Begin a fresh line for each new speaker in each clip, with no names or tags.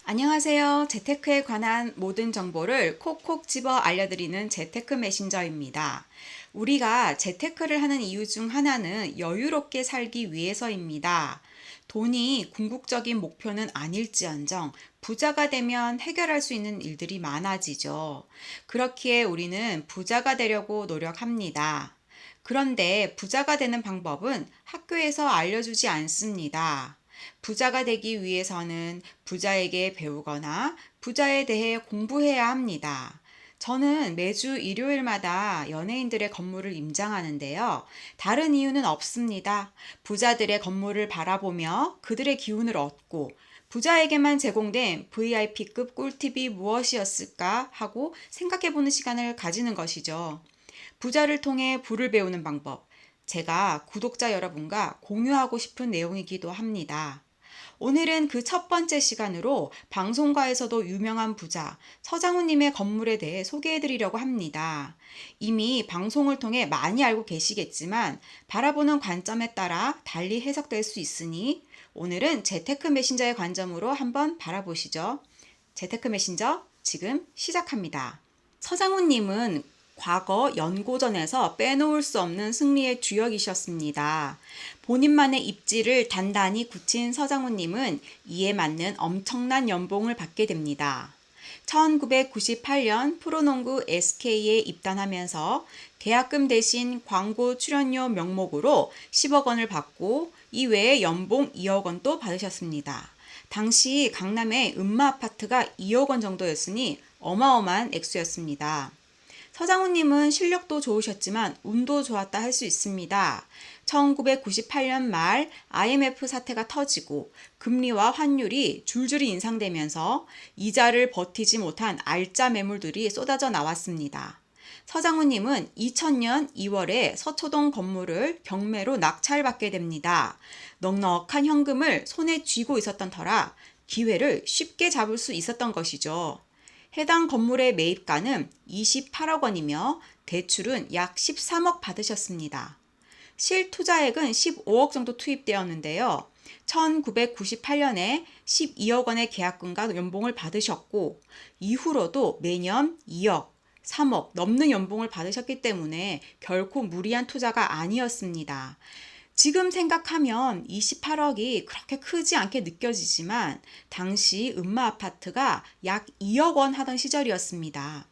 안녕하세요. 재테크에 관한 모든 정보를 콕콕 집어 알려드리는 재테크 메신저입니다. 우리가 재테크를 하는 이유 중 하나는 여유롭게 살기 위해서입니다. 돈이 궁극적인 목표는 아닐지언정 부자가 되면 해결할 수 있는 일들이 많아지죠. 그렇기에 우리는 부자가 되려고 노력합니다. 그런데 부자가 되는 방법은 학교에서 알려주지 않습니다. 부자가 되기 위해서는 부자에게 배우거나 부자에 대해 공부해야 합니다. 저는 매주 일요일마다 연예인들의 건물을 임장하는데요. 다른 이유는 없습니다. 부자들의 건물을 바라보며 그들의 기운을 얻고 부자에게만 제공된 VIP급 꿀팁이 무엇이었을까 하고 생각해보는 시간을 가지는 것이죠. 부자를 통해 부를 배우는 방법. 제가 구독자 여러분과 공유하고 싶은 내용이기도 합니다. 오늘은 그 첫 번째 시간으로 방송가에서도 유명한 부자 서장훈님의 건물에 대해 소개해드리려고 합니다. 이미 방송을 통해 많이 알고 계시겠지만 바라보는 관점에 따라 달리 해석될 수 있으니 오늘은 재테크 메신저의 관점으로 한번 바라보시죠. 재테크 메신저 지금 시작합니다. 서장훈님은 과거 연고전에서 빼놓을 수 없는 승리의 주역이셨습니다. 본인만의 입지를 단단히 굳힌 서장훈님은 이에 맞는 엄청난 연봉을 받게 됩니다. 1998년 프로농구 SK에 입단하면서 계약금 대신 광고 출연료 명목으로 10억 원을 받고 이외에 연봉 2억 원도 받으셨습니다. 당시 강남의 음마 아파트가 2억 원 정도였으니 어마어마한 액수였습니다. 서장훈님은 실력도 좋으셨지만 운도 좋았다 할 수 있습니다. 1998년 말 IMF 사태가 터지고 금리와 환율이 줄줄이 인상되면서 이자를 버티지 못한 알짜 매물들이 쏟아져 나왔습니다. 서장훈님은 2000년 2월에 서초동 건물을 경매로 낙찰받게 됩니다. 넉넉한 현금을 손에 쥐고 있었던 터라 기회를 쉽게 잡을 수 있었던 것이죠. 해당 건물의 매입가는 28억 원이며 대출은 약 13억 받으셨습니다. 실투자액은 15억 정도 투입되었는데요. 1998년에 12억 원의 계약금과 연봉을 받으셨고 이후로도 매년 2억, 3억 넘는 연봉을 받으셨기 때문에 결코 무리한 투자가 아니었습니다. 지금 생각하면 28억이 그렇게 크지 않게 느껴지지만 당시 음마 아파트가 약 2억 원 하던 시절이었습니다.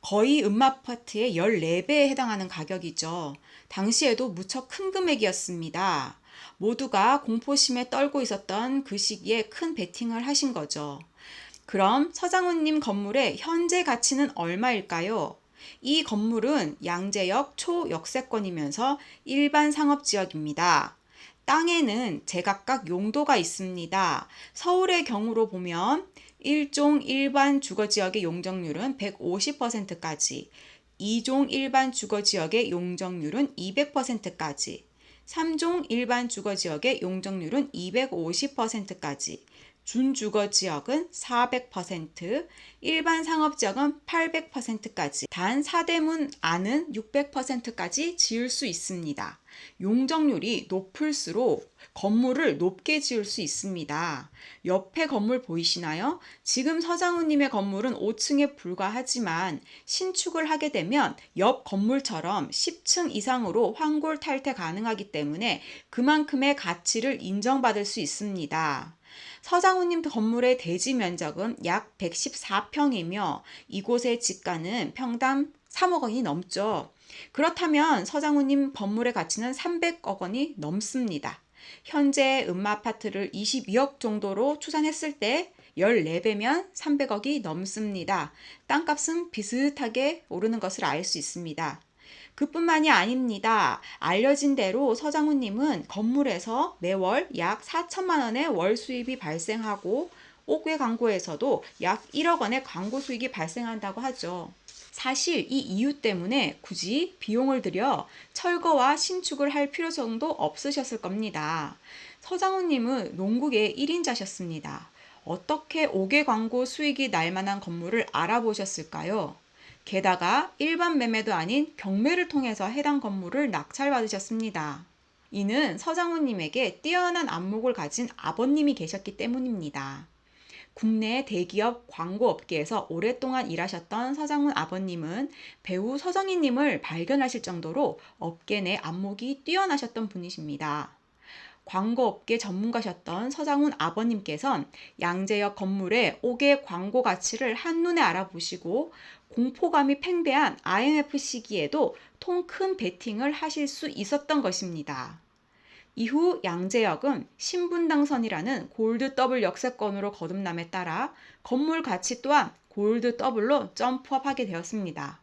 거의 음마 아파트의 14배에 해당하는 가격이죠. 당시에도 무척 큰 금액이었습니다. 모두가 공포심에 떨고 있었던 그 시기에 큰 베팅을 하신 거죠. 그럼 서장훈님 건물의 현재 가치는 얼마일까요? 이 건물은 양재역 초역세권이면서 일반 상업지역입니다. 땅에는 제각각 용도가 있습니다. 서울의 경우로 보면 1종 일반 주거지역의 용적률은 150%까지, 2종 일반 주거지역의 용적률은 200%까지, 3종 일반 주거지역의 용적률은 250%까지, 준주거지역은 400%, 일반 상업지역은 800%까지, 단 사대문 안은 600%까지 지을 수 있습니다. 용적률이 높을수록 건물을 높게 지을 수 있습니다. 옆에 건물 보이시나요? 지금 서장훈님의 건물은 5층에 불과하지만 신축을 하게 되면 옆 건물처럼 10층 이상으로 환골탈퇴 가능하기 때문에 그만큼의 가치를 인정받을 수 있습니다. 서장훈님 건물의 대지 면적은 약 114평이며 이곳의 지가는 평당 3억 원이 넘죠. 그렇다면 서장훈님 건물의 가치는 300억 원이 넘습니다. 현재 음마 아파트를 22억 정도로 추산했을 때 14배면 300억이 넘습니다. 땅값은 비슷하게 오르는 것을 알 수 있습니다. 그뿐만이 아닙니다. 알려진 대로 서장훈님은 건물에서 매월 약 4천만 원의 월 수입이 발생하고 옥외 광고에서도 약 1억 원의 광고 수익이 발생한다고 하죠. 사실 이 이유 때문에 굳이 비용을 들여 철거와 신축을 할 필요성도 없으셨을 겁니다. 서장훈님은 농국의 1인자셨습니다. 어떻게 옥외 광고 수익이 날 만한 건물을 알아보셨을까요? 게다가 일반 매매도 아닌 경매를 통해서 해당 건물을 낙찰받으셨습니다. 이는 서장훈님에게 뛰어난 안목을 가진 아버님이 계셨기 때문입니다. 국내 대기업 광고업계에서 오랫동안 일하셨던 서장훈 아버님은 배우 서정희님을 발견하실 정도로 업계 내 안목이 뛰어나셨던 분이십니다. 광고업계 전문가셨던 서장훈 아버님께선 양재역 건물의 5개 광고 가치를 한눈에 알아보시고 공포감이 팽배한 IMF 시기에도 통 큰 베팅을 하실 수 있었던 것입니다. 이후 양재역은 신분당선이라는 골드 더블 역세권으로 거듭남에 따라 건물 가치 또한 골드 더블로 점프업하게 되었습니다.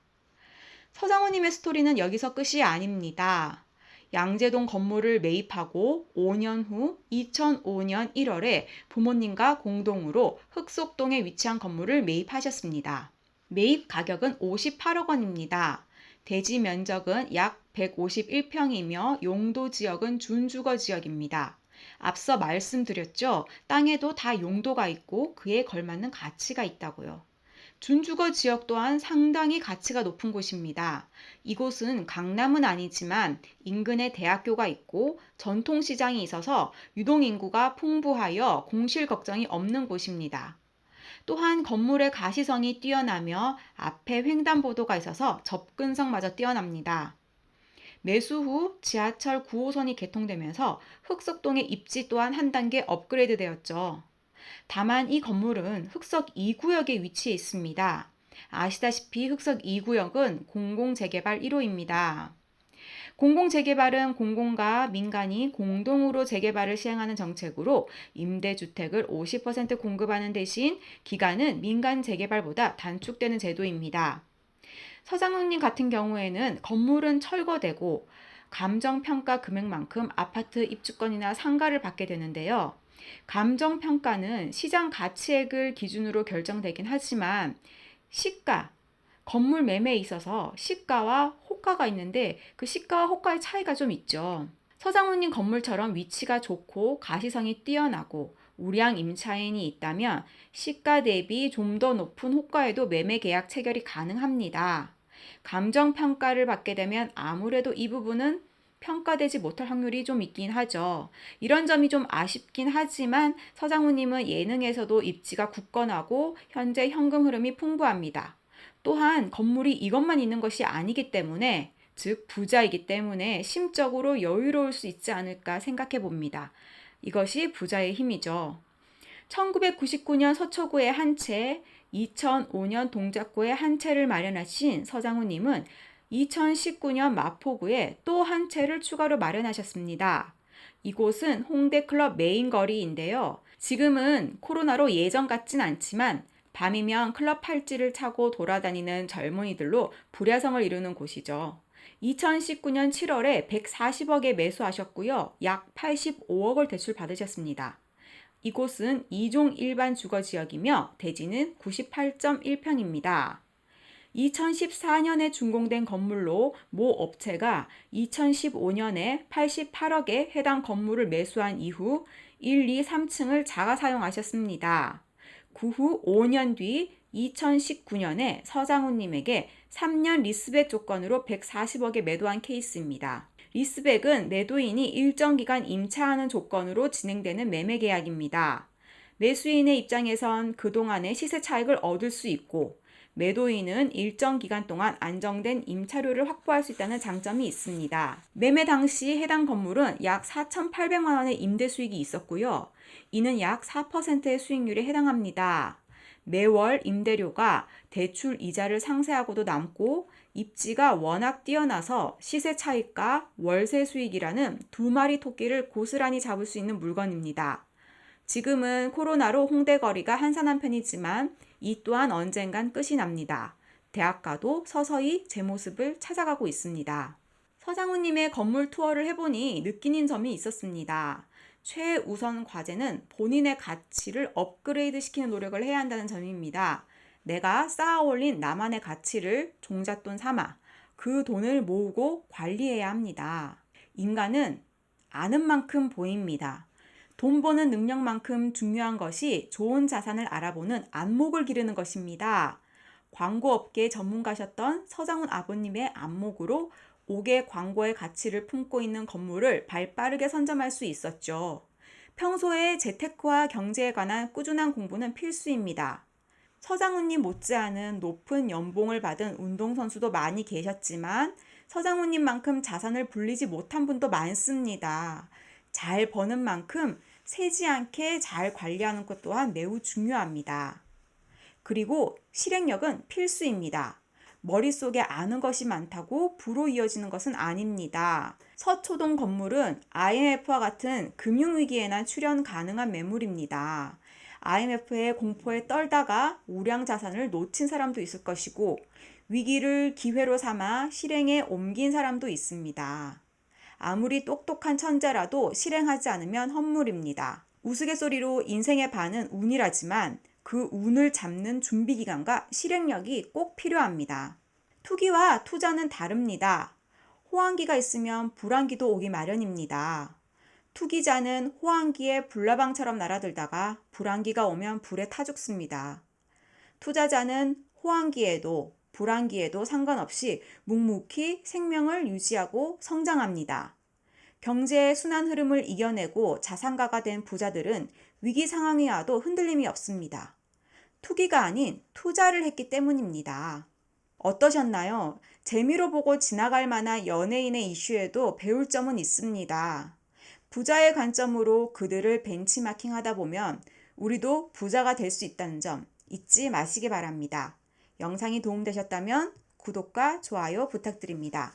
서장훈님의 스토리는 여기서 끝이 아닙니다. 양재동 건물을 매입하고 5년 후 2005년 1월에 부모님과 공동으로 흑석동에 위치한 건물을 매입하셨습니다. 매입 가격은 58억 원입니다. 대지 면적은 약 151평이며 용도 지역은 준주거 지역입니다. 앞서 말씀드렸죠. 땅에도 다 용도가 있고 그에 걸맞는 가치가 있다고요. 준주거 지역 또한 상당히 가치가 높은 곳입니다. 이곳은 강남은 아니지만 인근에 대학교가 있고 전통시장이 있어서 유동인구가 풍부하여 공실 걱정이 없는 곳입니다. 또한 건물의 가시성이 뛰어나며 앞에 횡단보도가 있어서 접근성마저 뛰어납니다. 매수 후 지하철 9호선이 개통되면서 흑석동의 입지 또한 한 단계 업그레이드 되었죠. 다만 이 건물은 흑석 2구역에 위치해 있습니다. 아시다시피 흑석 2구역은 공공재개발 1호입니다. 공공재개발은 공공과 민간이 공동으로 재개발을 시행하는 정책으로 임대주택을 50% 공급하는 대신 기간은 민간 재개발보다 단축되는 제도입니다. 서장훈님 같은 경우에는 건물은 철거되고 감정평가 금액만큼 아파트 입주권이나 상가를 받게 되는데요. 감정평가는 시장 가치액을 기준으로 결정되긴 하지만 시가, 건물 매매에 있어서 시가와 호가가 있는데 그 시가와 호가의 차이가 좀 있죠. 서장훈님 건물처럼 위치가 좋고 가시성이 뛰어나고 우량 임차인이 있다면 시가 대비 좀 더 높은 호가에도 매매 계약 체결이 가능합니다. 감정평가를 받게 되면 아무래도 이 부분은 평가되지 못할 확률이 좀 있긴 하죠. 이런 점이 좀 아쉽긴 하지만 서장훈님은 예능에서도 입지가 굳건하고 현재 현금 흐름이 풍부합니다. 또한 건물이 이것만 있는 것이 아니기 때문에 즉 부자이기 때문에 심적으로 여유로울 수 있지 않을까 생각해 봅니다. 이것이 부자의 힘이죠. 1999년 서초구에 한 채, 2005년 동작구에 한 채를 마련하신 서장훈님은 2019년 마포구에 또 한 채를 추가로 마련하셨습니다. 이곳은 홍대클럽 메인 거리인데요. 지금은 코로나로 예전 같진 않지만 밤이면 클럽 팔찌를 차고 돌아다니는 젊은이들로 불야성을 이루는 곳이죠. 2019년 7월에 140억에 매수하셨고요. 약 85억을 대출 받으셨습니다. 이곳은 2종 일반 주거지역이며 대지는 98.1평입니다. 2014년에 준공된 건물로 모 업체가 2015년에 88억에 해당 건물을 매수한 이후 1, 2, 3층을 자가 사용하셨습니다. 그 후 5년 뒤 2019년에 서장훈님에게 3년 리스백 조건으로 140억에 매도한 케이스입니다. 리스백은 매도인이 일정 기간 임차하는 조건으로 진행되는 매매 계약입니다. 매수인의 입장에선 그동안의 시세 차익을 얻을 수 있고 매도인은 일정 기간 동안 안정된 임차료를 확보할 수 있다는 장점이 있습니다. 매매 당시 해당 건물은 약 4,800만 원의 임대 수익이 있었고요. 이는 약 4%의 수익률에 해당합니다. 매월 임대료가 대출 이자를 상쇄하고도 남고 입지가 워낙 뛰어나서 시세 차익과 월세 수익이라는 두 마리 토끼를 고스란히 잡을 수 있는 물건입니다. 지금은 코로나로 홍대 거리가 한산한 편이지만 이 또한 언젠간 끝이 납니다. 대학가도 서서히 제 모습을 찾아가고 있습니다. 서장훈님의 건물 투어를 해보니 느끼는 점이 있었습니다. 최우선 과제는 본인의 가치를 업그레이드 시키는 노력을 해야 한다는 점입니다. 내가 쌓아 올린 나만의 가치를 종잣돈 삼아 그 돈을 모으고 관리해야 합니다. 인간은 아는 만큼 보입니다. 돈 버는 능력만큼 중요한 것이 좋은 자산을 알아보는 안목을 기르는 것입니다. 광고업계 전문가셨던 서장훈 아버님의 안목으로 5개 광고의 가치를 품고 있는 건물을 발빠르게 선점할 수 있었죠. 평소에 재테크와 경제에 관한 꾸준한 공부는 필수입니다. 서장훈님 못지않은 높은 연봉을 받은 운동선수도 많이 계셨지만 서장훈님만큼 자산을 불리지 못한 분도 많습니다. 잘 버는 만큼 세지 않게 잘 관리하는 것 또한 매우 중요합니다. 그리고 실행력은 필수입니다. 머릿속에 아는 것이 많다고 부로 이어지는 것은 아닙니다. 서초동 건물은 IMF와 같은 금융위기에나 출연 가능한 매물입니다. IMF의 공포에 떨다가 우량 자산을 놓친 사람도 있을 것이고 위기를 기회로 삼아 실행에 옮긴 사람도 있습니다. 아무리 똑똑한 천재라도 실행하지 않으면 헛물입니다. 우스갯소리로 인생의 반은 운이라지만 그 운을 잡는 준비기간과 실행력이 꼭 필요합니다. 투기와 투자는 다릅니다. 호황기가 있으면 불황기도 오기 마련입니다. 투기자는 호황기에 불나방처럼 날아들다가 불황기가 오면 불에 타 죽습니다. 투자자는 호황기에도 불황기에도 상관없이 묵묵히 생명을 유지하고 성장합니다. 경제의 순환 흐름을 이겨내고 자산가가 된 부자들은 위기 상황이 와도 흔들림이 없습니다. 투기가 아닌 투자를 했기 때문입니다. 어떠셨나요? 재미로 보고 지나갈 만한 연예인의 이슈에도 배울 점은 있습니다. 부자의 관점으로 그들을 벤치마킹 하다 보면 우리도 부자가 될 수 있다는 점 잊지 마시기 바랍니다. 영상이 도움되셨다면 구독과 좋아요 부탁드립니다.